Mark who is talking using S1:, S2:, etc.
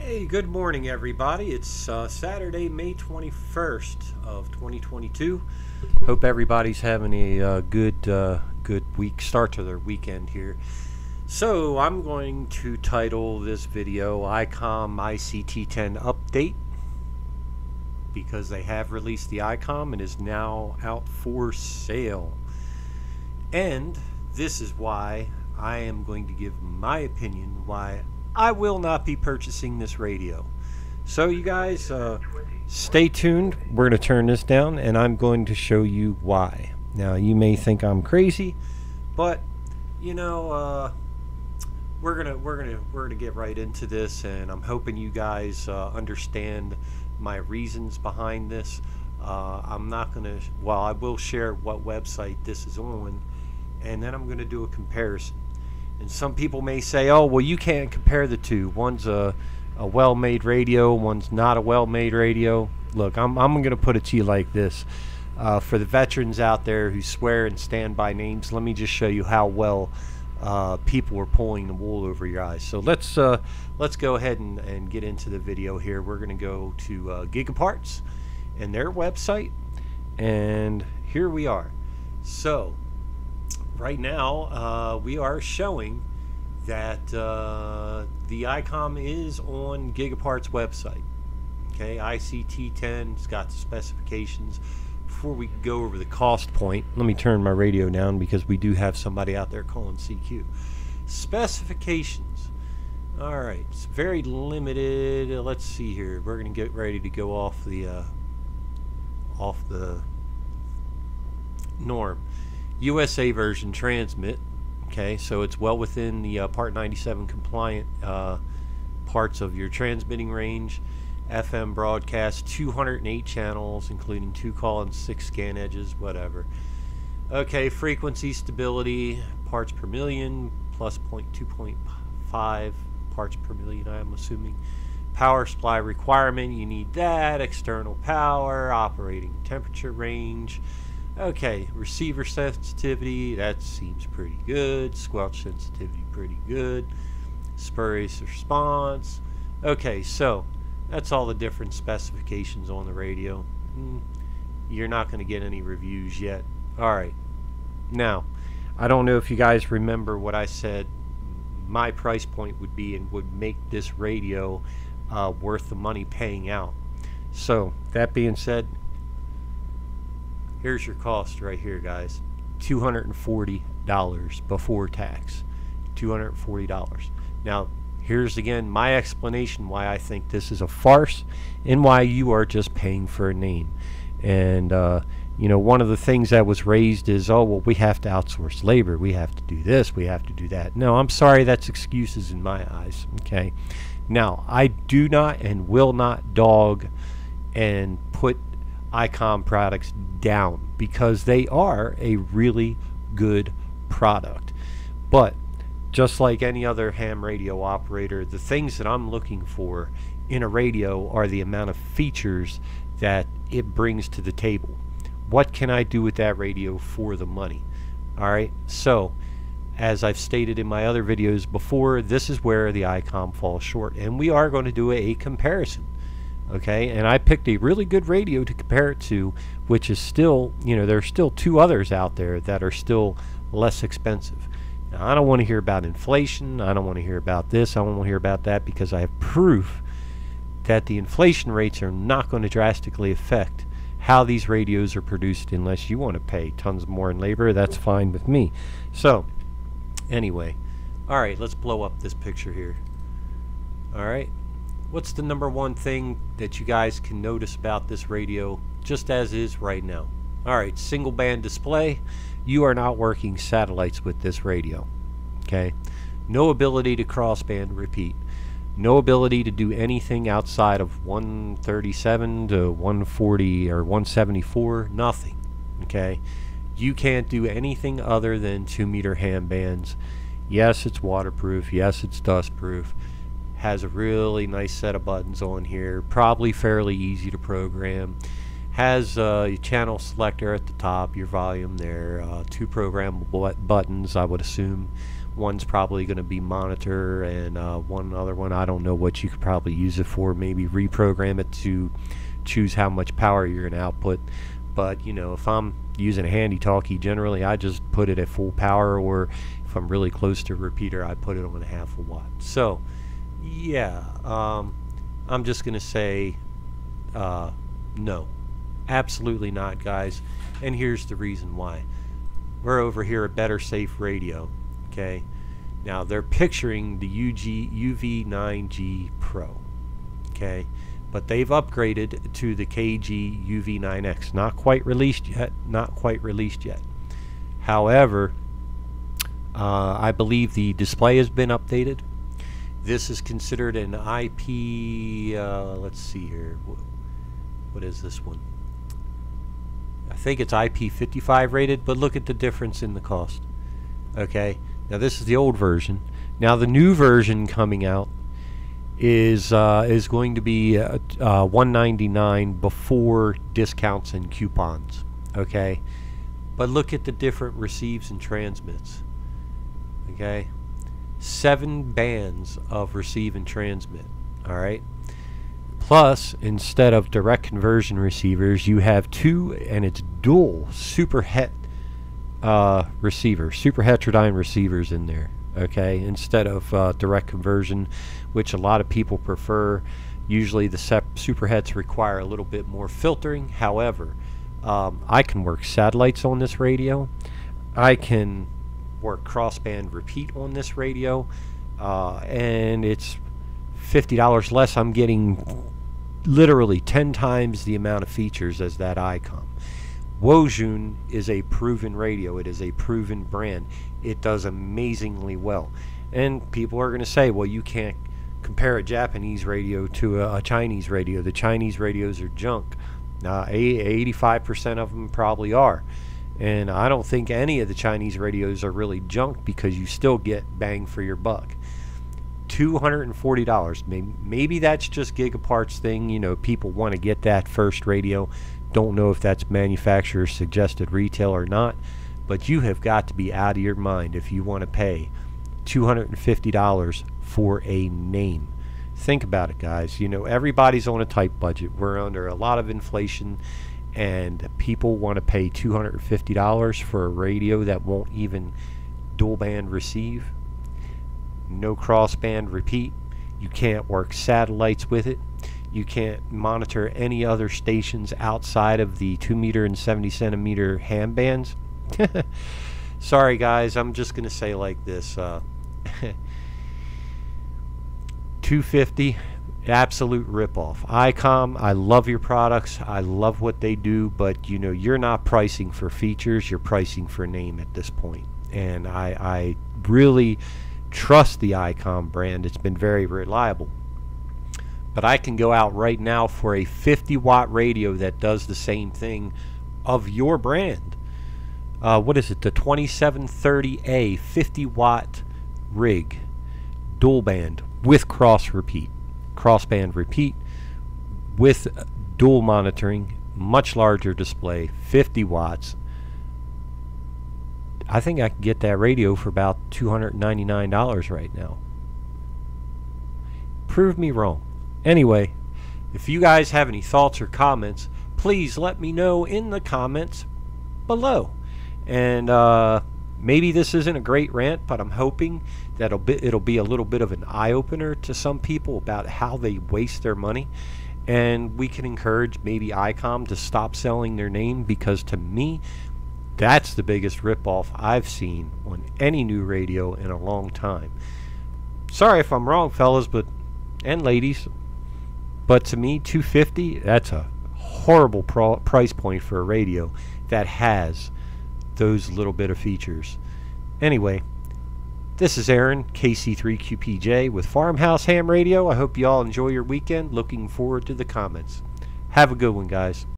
S1: Hey, good morning everybody. It's Saturday, May 21st of 2022. Hope everybody's having a good week, start to their weekend here. So I'm going to title this video Icom ic-t10 update because they have released the Icom and is now out for sale. And this is why I am going to give my opinion why I will not be purchasing this radio. So you guys stay tuned. We're going to turn this down and I'm going to show you why. Now you may think I'm crazy, but you know, we're gonna get right into this, and I'm hoping you guys understand my reasons behind this. I'm not gonna, well, I will share what website this is on, and then I'm gonna do a comparison. And some people may say, oh, well, you can't compare the two. One's a well-made radio, one's not a well-made radio. Look, I'm going to put it to you like this. For the veterans out there who swear and stand by names, let me just show you how well people are pulling the wool over your eyes. So let's go ahead and get into the video here. We're going to go to Gigaparts and their website, and here we are. So right now, we are showing that the Icom is on Gigapart's website. Okay, ic-t10's got the specifications. Before we go over the cost point, let me turn my radio down because we do have somebody out there calling CQ. Specifications. All right, it's very limited. Let's see here. We're going to get ready to go off the norm. USA version transmit, okay, so it's well within the Part 97 compliant parts of your transmitting range. FM broadcast, 208 channels, including 2 call and 6 scan edges, whatever. Okay, frequency stability, parts per million, plus 2.5 parts per million, I'm assuming. Power supply requirement, you need that. External power, operating temperature range. Okay, receiver sensitivity, that seems pretty good. Squelch sensitivity, pretty good. Spurious response. Okay, so that's all the different specifications on the radio. You're not going to get any reviews yet. Alright, now, I don't know if you guys remember what I said my price point would be and would make this radio worth the money paying out. So, that being said, here's your cost right here, guys. $240 before tax. $240. Now, here's again my explanation why I think this is a farce and why you are just paying for a name. And you know, one of the things that was raised is, oh, well, we have to outsource labor. We have to do this. We have to do that. No, I'm sorry, that's excuses in my eyes. Okay. Now, I do not and will not dog and put Icom products down because they are a really good product. But just like any other ham radio operator, the things that I'm looking for in a radio are the amount of features that it brings to the table. What can I do with that radio for the money? Alright, so as I've stated in my other videos before, this is where the Icom falls short, and we are going to do a comparison. Okay, and I picked a really good radio to compare it to, which is still, you know, there's still 2 others out there that are still less expensive. Now, I don't want to hear about inflation. I don't want to hear about this. I don't want to hear about that because I have proof that the inflation rates are not going to drastically affect how these radios are produced unless you want to pay tons more in labor. That's fine with me. So, anyway, all right, let's blow up this picture here. All right. What's the #1 thing that you guys can notice about this radio just as is right now? Alright, single band display. You are not working satellites with this radio. Okay? No ability to crossband repeat. No ability to do anything outside of 137 to 140 or 174. Nothing. Okay? You can't do anything other than 2-meter ham bands. Yes, it's waterproof. Yes, it's dustproof. Has a really nice set of buttons on here, probably fairly easy to program. Has a channel selector at the top, your volume there, 2 programmable buttons, I would assume. One's probably going to be monitor, and one other one, I don't know what you could probably use it for. Maybe reprogram it to choose how much power you're going to output. But you know, if I'm using a handy talkie, generally I just put it at full power, or if I'm really close to a repeater, I put it on 1/2 watt. So yeah, I'm just going to say no, absolutely not, guys. And here's the reason why. We're over here at Better Safe Radio. Okay, now they're picturing the UV9G Pro. Okay, but they've upgraded to the KG UV9X. Not quite released yet. Not quite released yet. However, I believe the display has been updated. This is considered an IP. Let's see here. What is this one? I think it's IP55 rated, but look at the difference in the cost. Okay, now this is the old version. Now the new version coming out is going to be $199 before discounts and coupons. Okay, but look at the different receives and transmits. Okay, 7 bands of receive and transmit. All right. Plus, instead of direct conversion receivers, you have 2, and it's dual super het receivers, super heterodyne receivers in there. Okay, instead of direct conversion, which a lot of people prefer. Usually the super hets require a little bit more filtering. However, I can work satellites on this radio. I can work crossband repeat on this radio, and it's $50 less. I'm getting literally 10 times the amount of features as that Icom. Wouxun is a proven radio. It is a proven brand. It does amazingly well. And people are going to say, well, you can't compare a Japanese radio to a Chinese radio. The Chinese radios are junk. 85% of them probably are. And I don't think any of the Chinese radios are really junk, because you still get bang for your buck. $240. Maybe that's just Gigaparts thing. You know, people want to get that first radio. Don't know if that's manufacturer suggested retail or not, but you have got to be out of your mind if you want to pay $250 for a name. Think about it, guys. You know, everybody's on a tight budget. We're under a lot of inflation, and people want to pay $250 for a radio that won't even dual band receive. No crossband repeat. You can't work satellites with it. You can't monitor any other stations outside of the 2 meter and 70 centimeter ham bands. Sorry, guys, I'm just gonna say like this. $250, absolute ripoff. Icom, I love your products. I love what they do, but you know, you're not pricing for features. You're pricing for name at this point. And I really trust the Icom brand. It's been very reliable. But I can go out right now for a 50-watt radio that does the same thing of your brand. What is it? The 2730A 50-watt rig, dual band with crossband repeat with dual monitoring, much larger display, 50 watts. I think I can get that radio for about $299 right now. Prove me wrong. Anyway, if you guys have any thoughts or comments, please let me know in the comments below. And maybe this isn't a great rant, but I'm hoping that it'll be a little bit of an eye-opener to some people about how they waste their money. And we can encourage maybe Icom to stop selling their name, because to me, that's the biggest ripoff I've seen on any new radio in a long time. Sorry if I'm wrong, fellas, and ladies, but to me, $250, that's a horrible price point for a radio that has those little bit of features. Anyway, this is Aaron, KC3QPJ with Farmhouse Ham Radio. I hope you all enjoy your weekend. Looking forward to the comments. Have a good one, guys.